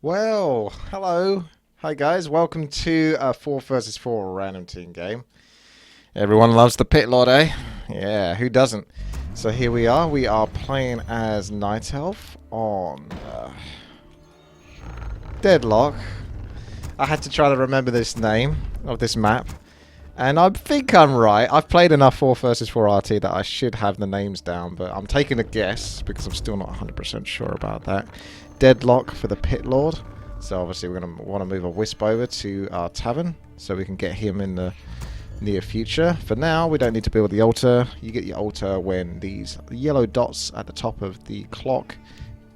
Well, hello. Hi guys, welcome to a 4 versus 4 random team game. Everyone loves the Pitlord, eh? Yeah, who doesn't? So here we are playing as Night Elf on Deadlock. I had to try to remember this name of this map. And I think I'm right. I've played enough 4 versus 4 RT that I should have the names down, but I'm taking a guess because I'm still not 100% sure about that. Deadlock for the Pitlord. So obviously we're going to want to move a Wisp over to our tavern so we can get him in the near future. For now, we don't need to build the altar. You get your altar when these yellow dots at the top of the clock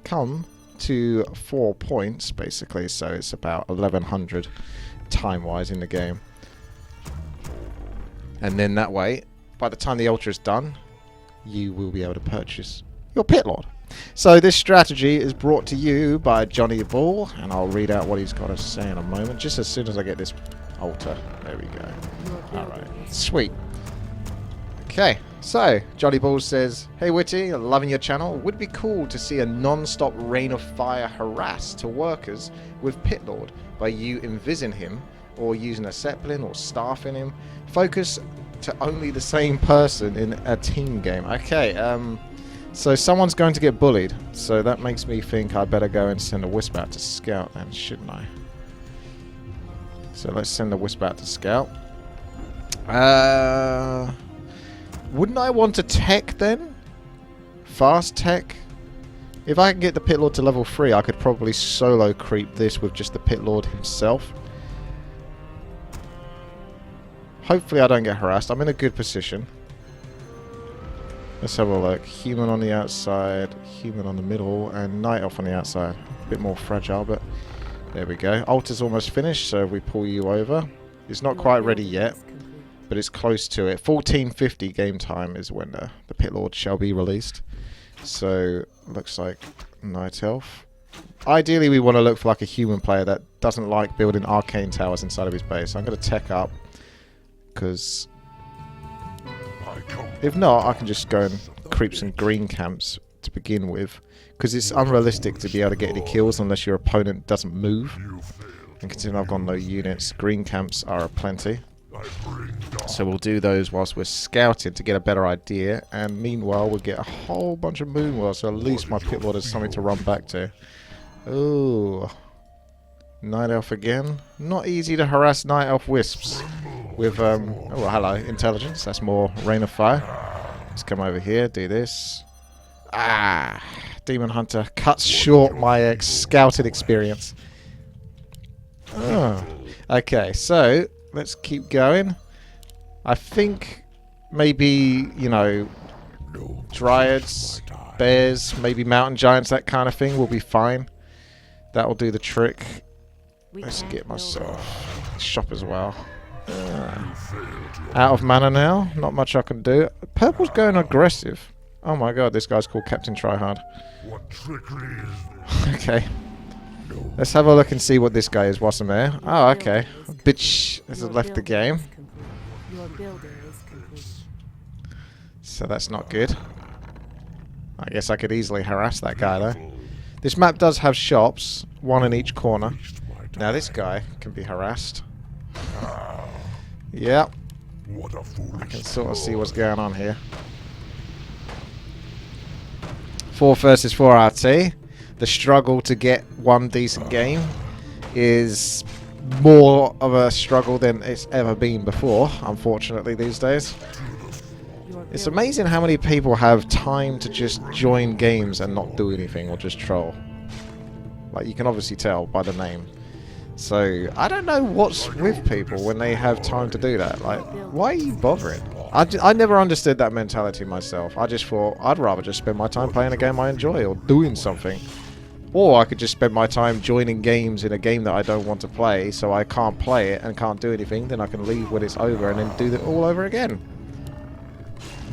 come to 4 points, basically. So it's about 1100 time-wise in the game. And then that way, by the time the altar is done, you will be able to purchase your Pitlord. So this strategy is brought to you by Johnny Ball, and I'll read out what he's got to say in a moment, just as soon as I get this altar. There we go. Alright, sweet. Okay, so Johnny Ball says, "Hey Witty, loving your channel. Would be cool to see a non-stop rain of fire harass to workers with Pitlord by you envisaging him or using a zeppelin or staffing him. Focus to only the same person in a team game." Okay, so someone's going to get bullied, so that makes me think I better go and send a Wisp out to scout then, shouldn't I? So let's send the Wisp out to scout. Wouldn't I want to tech then? Fast tech? If I can get the Pitlord to level 3, I could probably solo creep this with just the Pitlord himself. Hopefully I don't get harassed. I'm in a good position. Let's have a look. Human on the outside, human on the middle, and Night Elf on the outside. A bit more fragile, but there we go. Altar's almost finished, so if we pull you over. It's not quite ready yet, but it's close to it. 14:50 game time is when the Pitlord shall be released. So, looks like Night Elf. Ideally, we want to look for like a human player that doesn't like building arcane towers inside of his base. So I'm going to tech up, because if not, I can just go and creep some green camps to begin with, because it's unrealistic to be able to get any kills unless your opponent doesn't move. And considering I've got no units, green camps are aplenty. So we'll do those whilst we're scouting to get a better idea, and meanwhile we'll get a whole bunch of moon wells, so at least my Pitlord has something to run back to. Ooh. Night Elf again. Not easy to harass Night Elf Wisps with, oh hello, intelligence. That's more rain of fire. Let's come over here, do this. Ah, Demon Hunter cuts short my scouted experience. Oh. Okay, so let's keep going. I think maybe, you know, dryads, bears, maybe mountain giants, that kind of thing will be fine. That will do the trick. Let's get myself shop as well. Out of mana now. Not much I can do. Purple's going aggressive. Oh my god, this guy's called Captain Tryhard. Okay. Let's have a look and see what this guy is whilst I'm there. Oh, okay. Bitch has left the game. So that's not good. I guess I could easily harass that guy though. This map does have shops, one in each corner. Now this guy can be harassed. Yep. I can sort of see what's going on here. 4 versus 4 RT. The struggle to get one decent game is more of a struggle than it's ever been before, unfortunately, these days. It's amazing how many people have time to just join games and not do anything or just troll. Like, you can obviously tell by the name. So, I don't know what's with people when they have time to do that. Like, why are you bothering? I never understood that mentality myself. I just thought, I'd rather just spend my time playing a game I enjoy or doing something. Or I could just spend my time joining games in a game that I don't want to play, so I can't play it and can't do anything, then I can leave when it's over and then do it all over again.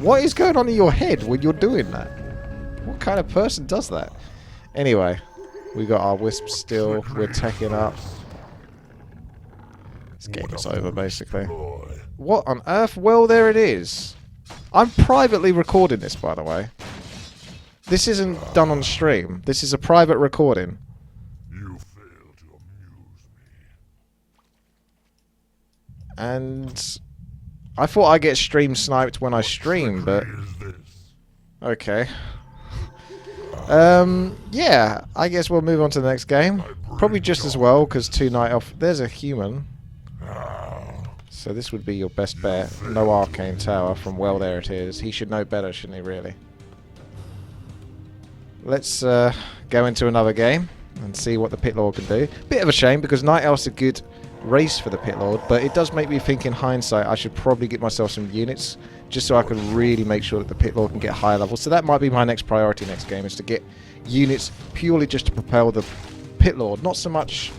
What is going on in your head when you're doing that? What kind of person does that? Anyway, we got our Wisp still. We're teching up. This game is over, basically. What on earth? Well, there it is. I'm privately recording this, by the way. This isn't done on stream. This is a private recording. And I thought I'd get stream sniped when I stream, but okay. Yeah, I guess we'll move on to the next game. Probably just as well, because 2 night elf. There's a human. So this would be your best bet. No arcane tower from well, there it is. He should know better, shouldn't he, really? Let's go into another game and see what the Pitlord can do. Bit of a shame, because night elf's a good race for the Pitlord, but it does make me think in hindsight I should probably get myself some units just so I can really make sure that the Pitlord can get higher levels. So that might be my next priority next game, is to get units purely just to propel the Pitlord, not so much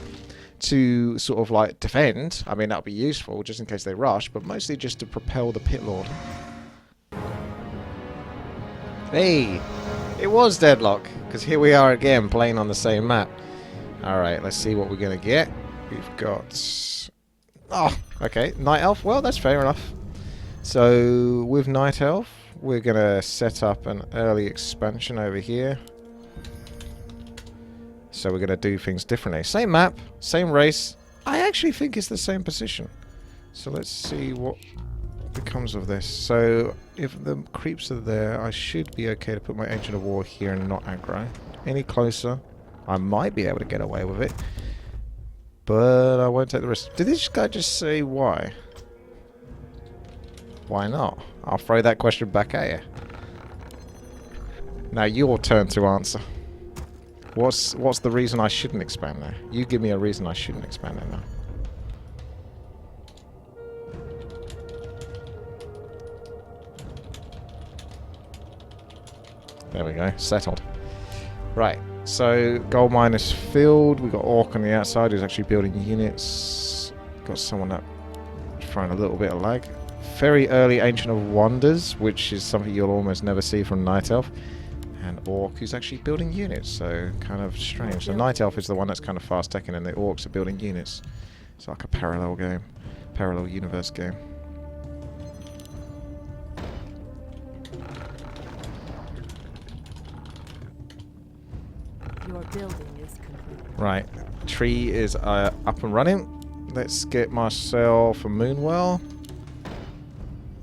to sort of like defend. I mean, that would be useful just in case they rush, but mostly just to propel the Pitlord. Hey, it was deadlock, because here we are again playing on the same map. Alright, let's see what we're going to get. We've got... Oh, okay. Night Elf. Well, that's fair enough. So, with Night Elf, we're going to set up an early expansion over here. So we're going to do things differently. Same map, same race. I actually think it's the same position. So let's see what becomes of this. So, if the creeps are there, I should be okay to put my Ancient of War here and not aggro. Any closer, I might be able to get away with it. But I won't take the risk. Did this guy just say why? Why not? I'll throw that question back at you. Now your turn to answer. What's the reason I shouldn't expand there? You give me a reason I shouldn't expand there now. There we go. Settled. Right. So, gold mine is filled. We've got Orc on the outside who's actually building units. Got someone up throwing a little bit of lag. Very early Ancient of Wonders, which is something you'll almost never see from Night Elf. And Orc who's actually building units, so kind of strange. The Night Elf is the one that's kind of fast-teching, and the Orcs are building units. It's like a parallel game. Parallel universe game. Your building is complete. Right, tree is up and running. Let's get myself a Moonwell.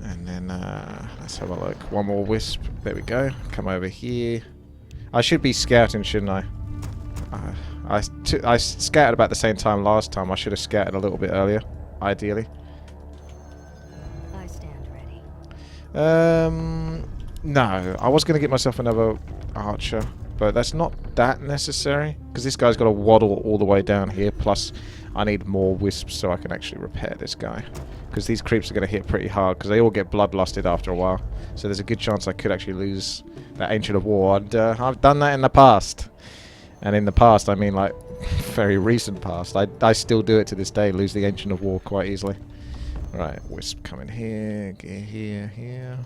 And then, let's have a look. One more Wisp. There we go. Come over here. I should be scouting, shouldn't I? I scouted about the same time last time. I should have scouted a little bit earlier, ideally. I stand ready. No. I was going to get myself another Archer, but that's not that necessary, because this guy's got to waddle all the way down here, plus I need more Wisps so I can actually repair this guy. Because these creeps are going to hit pretty hard, because they all get bloodlusted after a while. So there's a good chance I could actually lose that Ancient of War. And I've done that in the past. And in the past, I mean like very recent past. I still do it to this day, lose the Ancient of War quite easily. Right, Wisp coming here, get here.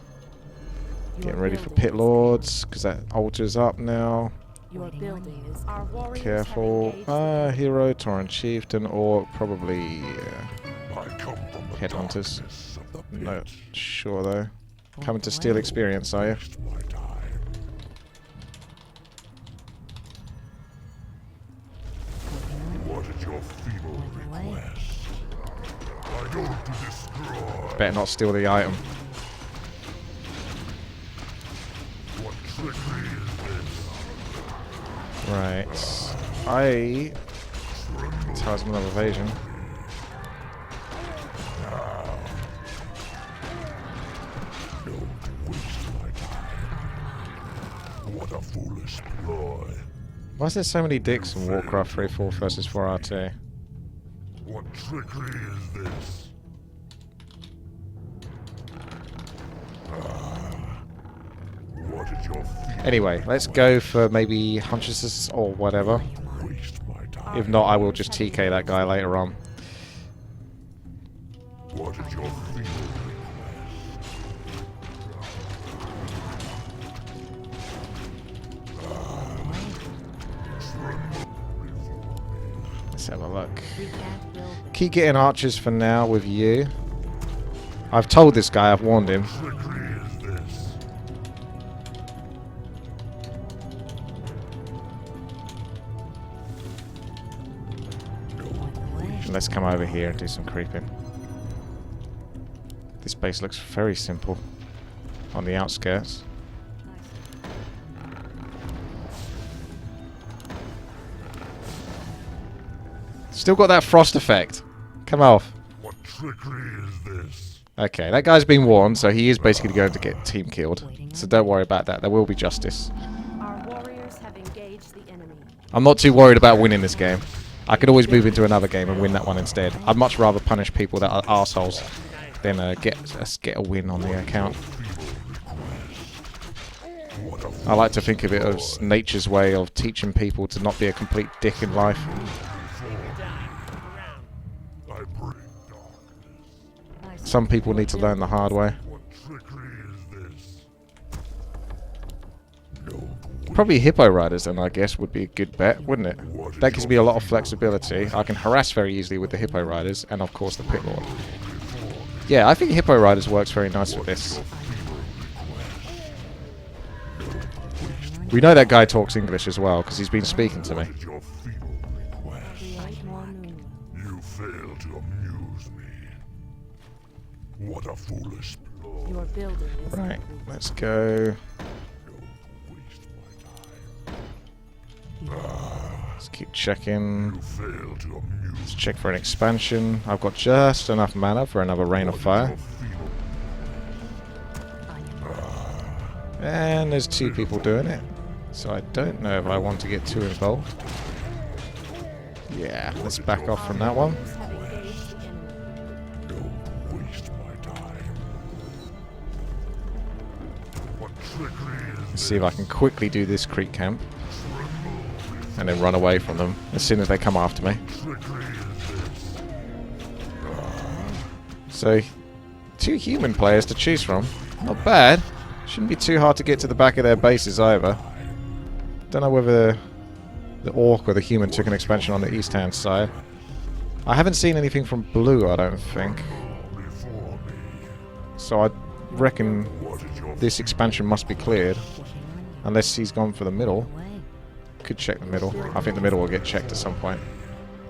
Getting ready for Pitlords, because that altar's up now. Your building is our warriors. Careful. Hero, Torrent Chieftain, or probably Headhunters. Not sure though. Coming to steal experience, are you? What is your feeble request? I go to destroy. Better not steal the item. What trickery is this? Right. Talisman of Evasion. Don't waste my time. What a foolish ploy. Why is there so many dicks in Warcraft 3.4 versus 4 RT? What trickery is this? What is your feeble Anyway, let's go for maybe Huntresses or whatever. waste my time? If not, I will just TK that guy later on. What is your feeble Let's have a look. We can't build them. Keep getting archers for now with you. I've told this guy, I've warned him. trickery is this? let's come over here and do some creeping. This base looks very simple on the outskirts. Still got that frost effect. Come off. What trickery is this? Okay, that guy's been warned, so he is basically going to get team killed. So don't worry about that. There will be justice. Our warriors have engaged the enemy. I'm not too worried about winning this game. I could always move into another game and win that one instead. I'd much rather punish people that are arseholes than get a win on the account. I like to think of it as nature's way of teaching people to not be a complete dick in life. I bring darkness. Some people need to learn the hard way. What trickery is this? No. Probably Hippo Riders then, I guess, would be a good bet, wouldn't it? That gives me a lot of flexibility. I can harass very easily with the Hippo Riders, and of course the Pitlord. Yeah, I think Hippo Riders works very nice with this. We know that guy talks English as well, because he's been speaking to me. What is your feeble request? Create more moon. You fail to amuse me. What a foolish ploy. Your building is Right, complete. let's go. Don't waste my time. Let's keep checking. You fail to amuse Let's check for an expansion. I've got just enough mana for another Rain of Fire. And there's two people doing it. So I don't know if I want to get too involved. Yeah, let's back off from that one. Warriors have engaged the enemy. Don't waste my time. What trickery is Let's see if I can quickly do this creep camp. And then run away from them as soon as they come after me. trickery is this? So, two human players to choose from. Not bad. Shouldn't be too hard to get to the back of their bases either. Don't know whether the orc or the human took an expansion on the east-hand side. I haven't seen anything from blue, I don't think. Before me. So I reckon What is your this expansion must be cleared. Unless he's gone for the middle. Could check the middle. I think the middle will get checked at some point.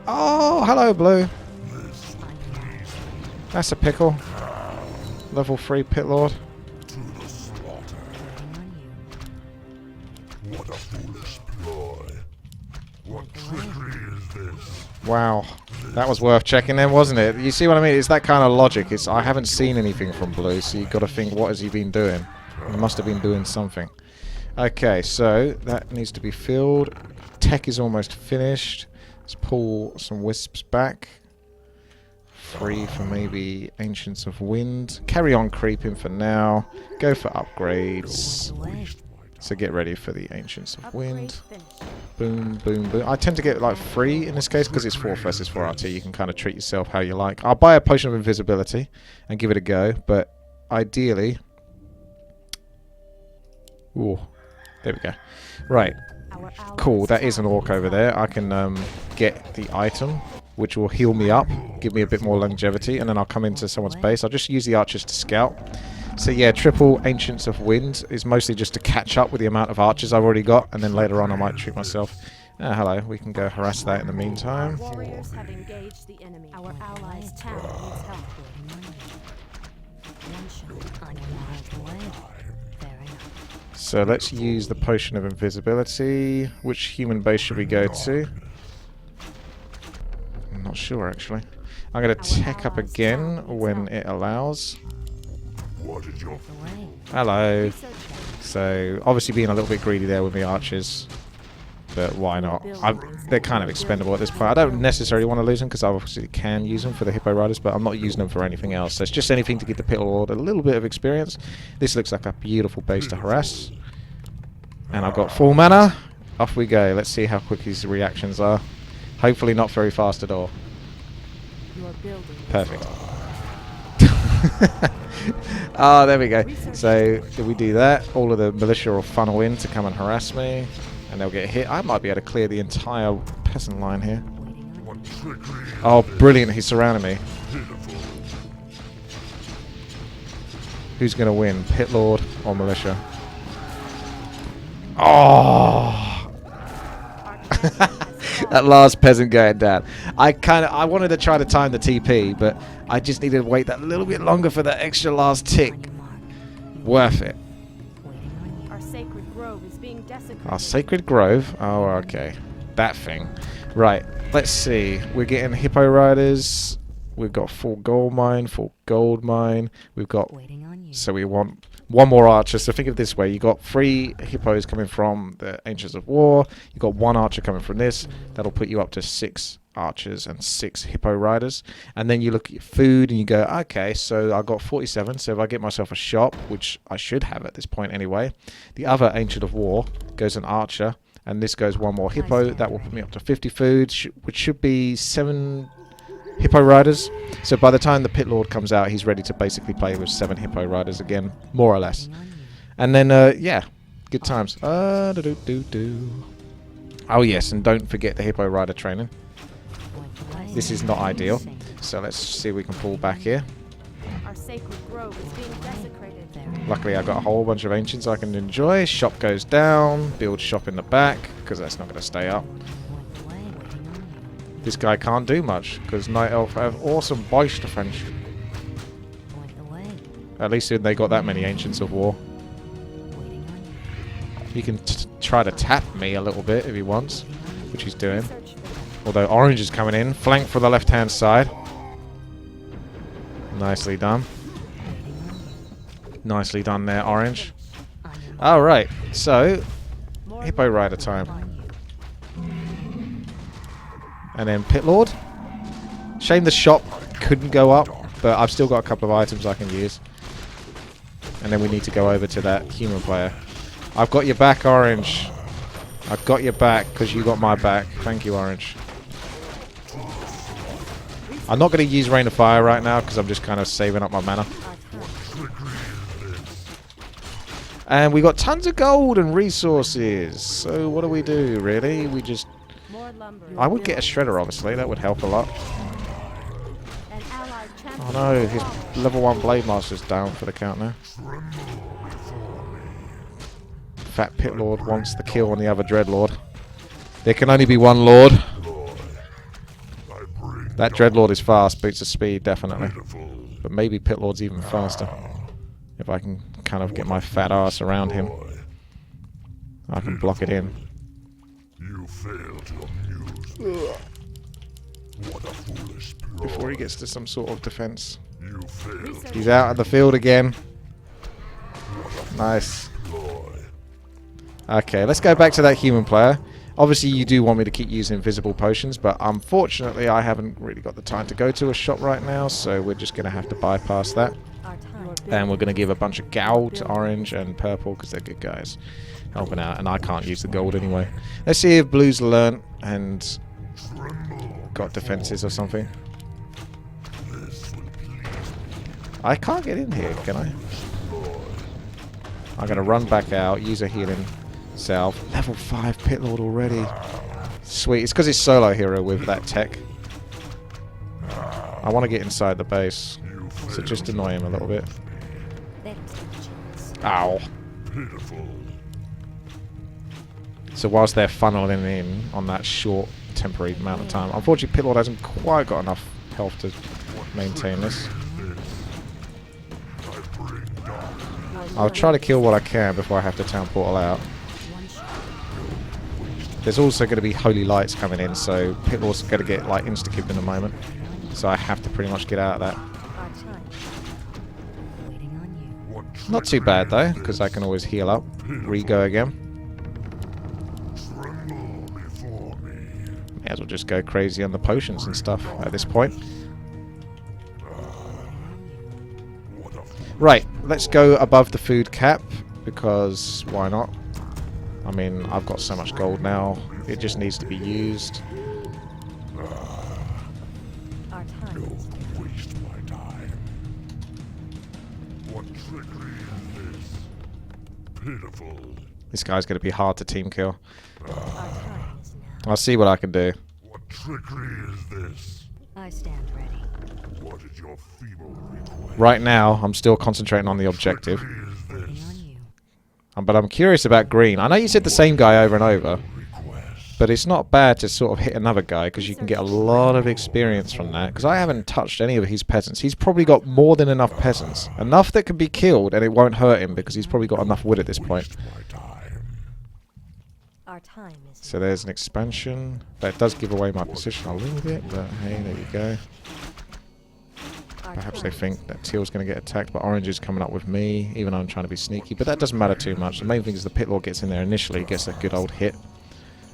Oh, hello, blue. That's a pickle. Level 3 Pitlord. to the slaughter? What a foolish ploy. What trickery is this? Wow. That was worth checking then, wasn't it? You see what I mean? It's that kind of logic. It's I haven't seen anything from blue, so you've got to think, what has he been doing? He must have been doing something. Okay, so that needs to be filled. Tech is almost finished. Let's pull some wisps back. Free for maybe Ancients of Wind. Carry on creeping for now. Go for upgrades. So get ready for the Ancients of Wind. Boom, boom, boom. I tend to get like free in this case because it's 4 versus 4 RT. You can kind of treat yourself how you like. I'll buy a Potion of Invisibility and give it a go, but ideally... Ooh, there we go. Right, cool. That is an orc over there. I can get the item, which will heal me up, give me a bit more longevity, and then I'll come into someone's base. I'll just use the archers to scout. So yeah, triple Ancients of Wind is mostly just to catch up with the amount of archers I've already got, and then later on I might treat myself. Hello, we can go harass that in the meantime. Warriors have engaged the enemy. Our allies' town needs help. So let's use the Potion of Invisibility. Which human base should we go to? I'm not sure actually. I'm going to tech up again when it allows. What is your Hello. So obviously being a little bit greedy there with the archers. But why not? They're kind of expendable at this point. I don't necessarily want to lose them because I obviously can use them for the Hippo Riders, but I'm not using them for anything else. So it's just anything to give the Pitlord a little bit of experience. This looks like a beautiful base to harass. And I've got full mana. Off we go. Let's see how quick his reactions are. Hopefully not very fast at all. Perfect. Ah, there we go. So if we do that, all of the militia will funnel in to come and harass me. And they'll get hit. I might be able to clear the entire peasant line here. Oh, brilliant. He's surrounding me. Who's going to win? Pitlord or militia? Oh! That last peasant going down. I wanted to try to time the TP, but I just needed to wait that little bit longer for that extra last tick. Worth it. Our sacred grove is being desecrated. Our sacred grove? Oh, okay. That thing. Right. Let's see. We're getting hippo riders. We've got full gold mine, full gold mine. We've got... So we want one more archer. So think of it this way. You got 3 hippos coming from the Ancients of War. You got 1 archer coming from this. That'll put you up to 6 archers and 6 hippo riders. And then you look at your food and you go, okay, so I got 47. So if I get myself a shop, which I should have at this point anyway, the other Ancient of War goes an archer. And this goes 1 more hippo. That will put me up to 50 food, which should be 7 hippo riders. So by the time the Pitlord comes out, he's ready to basically play with 7 hippo riders again, more or less. And then, yeah, good times. Oh yes, and don't forget the hippo rider training. This is not ideal. So let's see if we can pull back here. Our sacred grove is being desecrated. Luckily, I got a whole bunch of ancients I can enjoy. Shop goes down. Build shop in the back, because that's not going to stay up. This guy can't do much, because Night Elf have awesome base defense. At least they got that many Ancients of War. He can try to tap me a little bit if he wants, which he's doing. Although Orange is coming in. Flank for the left-hand side. Nicely done. Nicely done there, Orange. Alright, so Hippo Rider time. And then Pitlord. Shame the shop couldn't go up, but I've still got a couple of items I can use. And then we need to go over to that human player. I've got your back, Orange. I've got your back because you got my back. Thank you, Orange. I'm not going to use Rain of Fire right now because I'm just kind of saving up my mana. And we got tons of gold and resources. So what do we do, really? We just... I would get a shredder, obviously. That would help a lot. Oh no, his level 1 Blade Master's down for the count now. Fat Pitlord wants the kill on the other Dreadlord. There can only be one Lord. That Dreadlord is fast, boots of speed, definitely. But maybe Pitlord's even faster. If I can kind of get my fat ass around him, I can block it in. You failed to amuse me. What a foolish ploy. Before he gets to some sort of defense. You failed. He's out of the field again. Nice. Okay, let's go back to that human player. Obviously, you do want me to keep using invisible potions, but unfortunately, I haven't really got the time to go to a shop right now, so we're just going to have to bypass that. And we're going to give a bunch of gold to Orange and Purple, because they're good guys. Helping out, and I can't use the gold anyway. Let's see if Blue's learnt and got defenses or something. I can't get in here, can I? I'm going to run back out, use a healing salve. Level 5 Pitlord already. Sweet. It's because he's solo hero with that tech. I want to get inside the base, so just annoy him a little bit. Ow. So whilst they're funneling in on that short temporary amount of time, unfortunately Pitlord hasn't quite got enough health to maintain this. I'll try to kill what I can before I have to town portal out. There's also going to be holy lights coming in, so Pitlord's going to get like insta-kipped in a moment. So I have to pretty much get out of that. Not too bad though, because I can always heal up, re-go again. May as well just go crazy on the potions and stuff at this point. Right, let's go above the food cap, because why not? I mean, I've got so much gold now, it just needs to be used. Don't waste my time. What trickery is this? Pitiful. This guy's going to be hard to team kill. I'll see what I can do. What trickery is this? I stand ready. What is your feeble request? Right now, I'm still concentrating on the objective. Trickery is this? But I'm curious about green. I know you said the same guy over and over, But it's not bad to sort of hit another guy because you can get a lot of experience from that. Because I haven't touched any of his peasants. He's probably got more than enough peasants. Enough that can be killed and it won't hurt him because he's probably got enough wood at this point. Our time is So there's an expansion. That does give away my position a little bit, but hey, there you go. Perhaps they think that teal's going to get attacked, but orange is coming up with me, even though I'm trying to be sneaky. But that doesn't matter too much. The main thing is the Pitlord gets in there initially, gets a good old hit,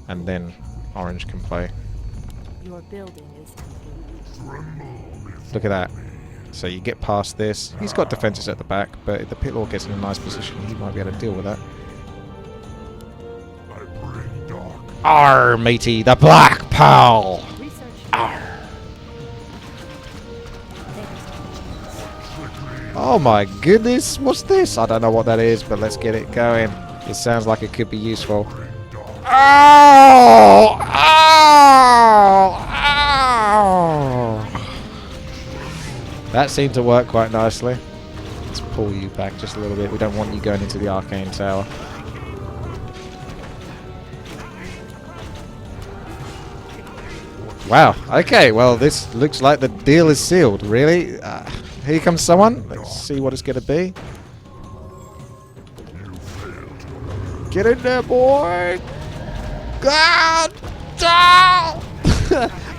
and then orange can play. your building is complete. Look at that. So you get past this. He's got defenses at the back, but if the Pitlord gets in a nice position, he might be able to deal with that. Arr, matey, the Black Pearl! Arr. Oh my goodness, what's this? I don't know what that is, but let's get it going. It sounds like it could be useful. Oh! Oh! Oh! That seemed to work quite nicely. Let's pull you back just a little bit. We don't want you going into the arcane tower. Wow, okay, well this looks like the deal is sealed, really. Here comes someone. Let's see what it's going to be. Get in there, boy! God!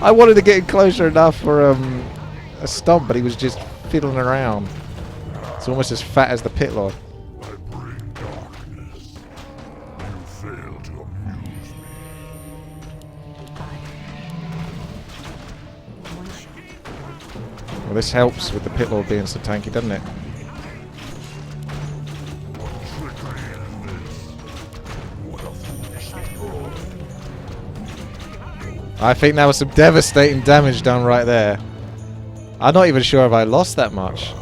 I wanted to get in closer enough for a stomp, but he was just fiddling around. It's almost as fat as the Pitlord. Well, this helps with the Pitlord being so tanky, doesn't it? I think that was some devastating damage done right there. I'm not even sure if I lost that much.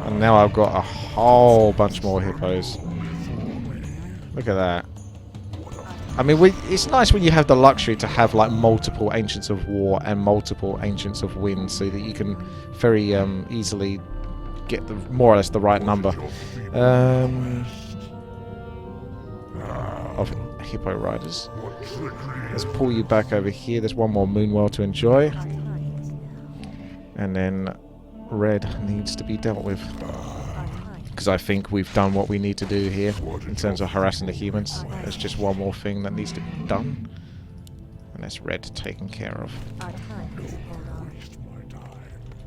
And now I've got a whole bunch more hippos. Look at that. I mean, it's nice when you have the luxury to have like multiple Ancients of War and multiple Ancients of Wind, so that you can very easily get more or less the right number of hippo riders. Let's pull you back over here. There's one more Moonwell to enjoy, and then red needs to be dealt with, because I think we've done what we need to do here in terms of harassing the humans. There's just one more thing that needs to be done, and that's red taken care of.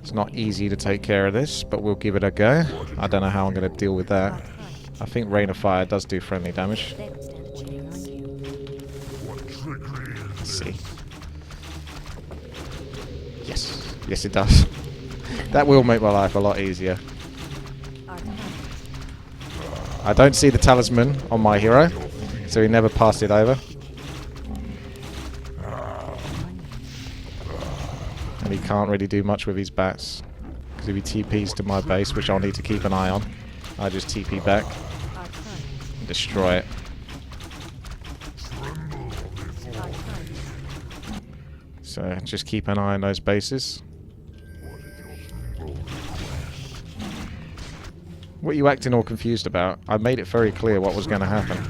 It's not easy to take care of this, but we'll give it a go. I don't know how I'm going to deal with that. I think Rain of Fire does do friendly damage. Let's see. Yes. Yes, it does. That will make my life a lot easier. I don't see the talisman on my hero, so he never passed it over. And he can't really do much with his bats, because if he TPs to my base, which I'll need to keep an eye on, I just TP back and destroy it. So just keep an eye on those bases. What are you acting all confused about? I made it very clear what was going to happen.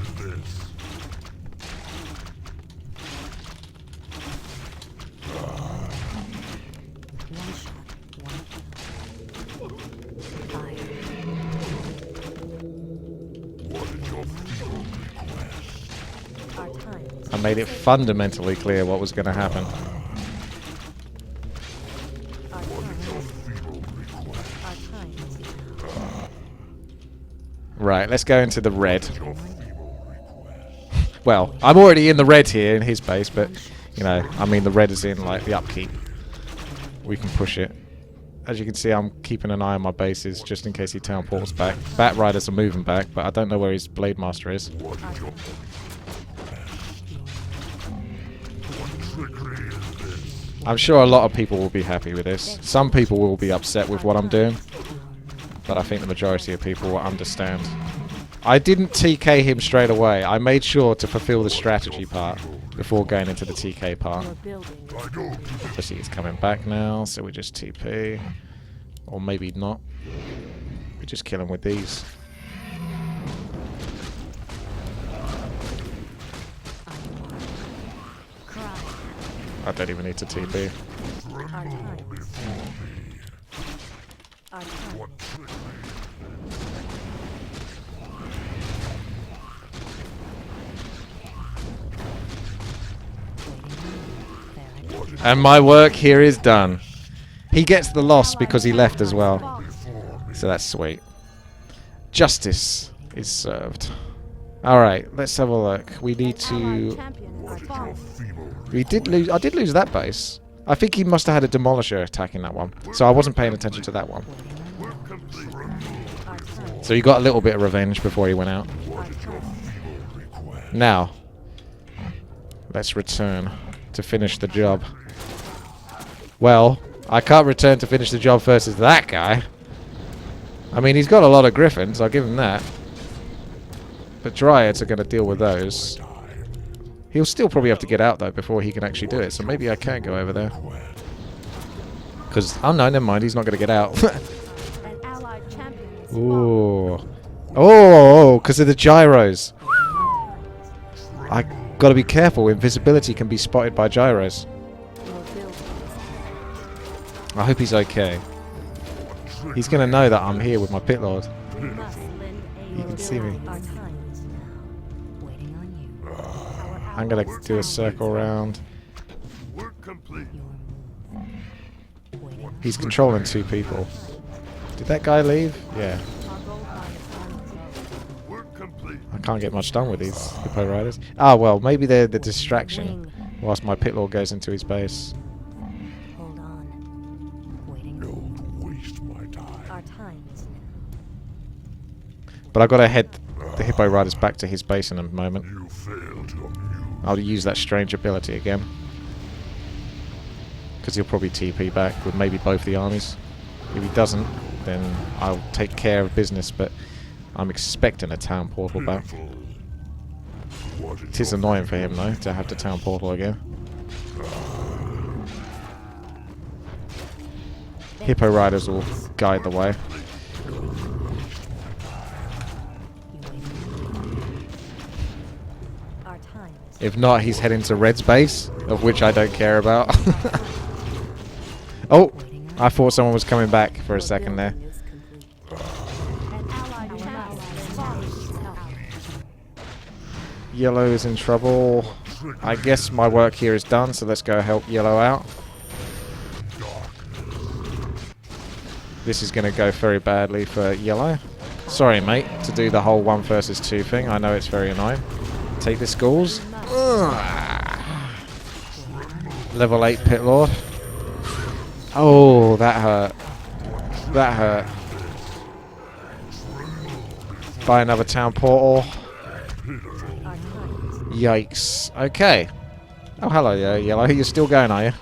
I made it fundamentally clear what was going to happen. Right, let's go into the red. Well, I'm already in the red here in his base, but, you know, I mean the red is in, like, the upkeep. We can push it. As you can see, I'm keeping an eye on my bases, just in case he teleports back. Bat Riders are moving back, but I don't know where his Blade Master is. I'm sure a lot of people will be happy with this. Some people will be upset with what I'm doing, but I think the majority of people will understand. I didn't TK him straight away. I made sure to fulfill the strategy part before going into the TK part. Obviously he's coming back now, so we just TP. Or maybe not. We just kill him with these. I don't even need to TP. And my work here is done. He gets the loss because he left as well. So that's sweet. Justice is served. Alright, let's have a look. We need to... We did lose... I did lose that base. I think he must have had a demolisher attacking that one. So I wasn't paying attention to that one. So he got a little bit of revenge before he went out. Now, let's return to finish the job. Well, I can't return to finish the job versus that guy. I mean, he's got a lot of griffins, I'll give him that. But dryads are going to deal with those. He'll still probably have to get out, though, before he can actually do it. So maybe I can go over there. Because, oh no, never mind, he's not going to get out. Ooh. Oh, because of the gyros. I got to be careful. Invisibility can be spotted by gyros. I hope he's okay. He's going to know that I'm here with my Pitlord. He can see me. I'm going to do a circle around. He's controlling 2 people. Did that guy leave? Yeah. I can't get much done with these Hippo Riders. Ah, well, maybe they're the distraction whilst my Pitlord goes into his base. But I've got to head the Hippo Riders back to his base in a moment. I'll use that strange ability again. Because he'll probably TP back with maybe both the armies. If he doesn't, then I'll take care of business, but I'm expecting a town portal back. It is annoying for him, though, to have the town portal again. Hippo Riders will guide the way. If not, he's heading to Red's base, of which I don't care about. Oh! I thought someone was coming back for a second there. Yellow is in trouble. I guess my work here is done, so let's go help Yellow out. This is going to go very badly for Yellow. Sorry, mate, to do the whole 1 versus 2 thing. I know it's very annoying. Take the schools. Level 8 Pitlord. Oh, that hurt. That hurt. Buy another town portal. Yikes. Okay. Oh, hello, Yellow. You're still going, are you?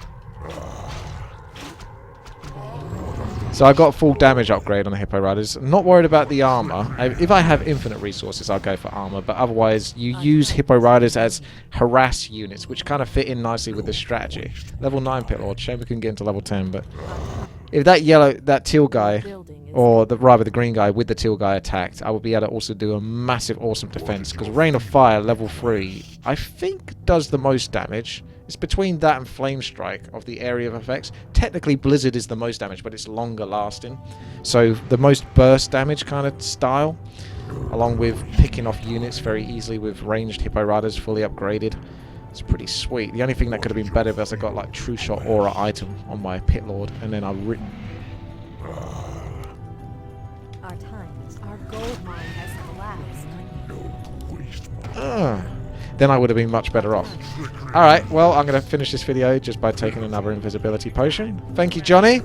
So I got full damage upgrade on the Hippo Riders. I'm not worried about the armor. If I have infinite resources, I'll go for armor. But otherwise, you use Hippo Riders as harass units, which kind of fit in nicely with this strategy. Level 9 Pitlord. Shame we couldn't get into level 10. But if that teal guy, or rather the green guy with the teal guy attacked, I would be able to also do a massive, awesome defense. Because Rain of Fire, level 3, I think does the most damage. It's between that and Flame Strike of the area of effects. Technically, Blizzard is the most damage, but it's longer lasting. So the most burst damage kind of style, along with picking off units very easily with ranged Hippo Riders fully upgraded. It's pretty sweet. The only thing that could have been better was I got like True Shot Aura item on my Pitlord, and then Our gold mine has collapsed. Then I would have been much better off. Alright, well, I'm going to finish this video just by taking another invisibility potion. Thank you, Johnny.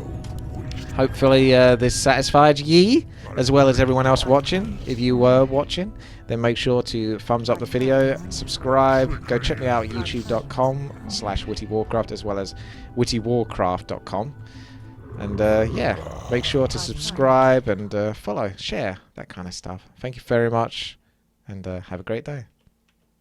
Hopefully this satisfied ye, as well as everyone else watching. If you were watching, then make sure to thumbs up the video, subscribe, go check me out at youtube.com/WTiiWarcraft, as well as WTiiWarcraft.com. And yeah, make sure to subscribe and follow, share, that kind of stuff. Thank you very much, and have a great day.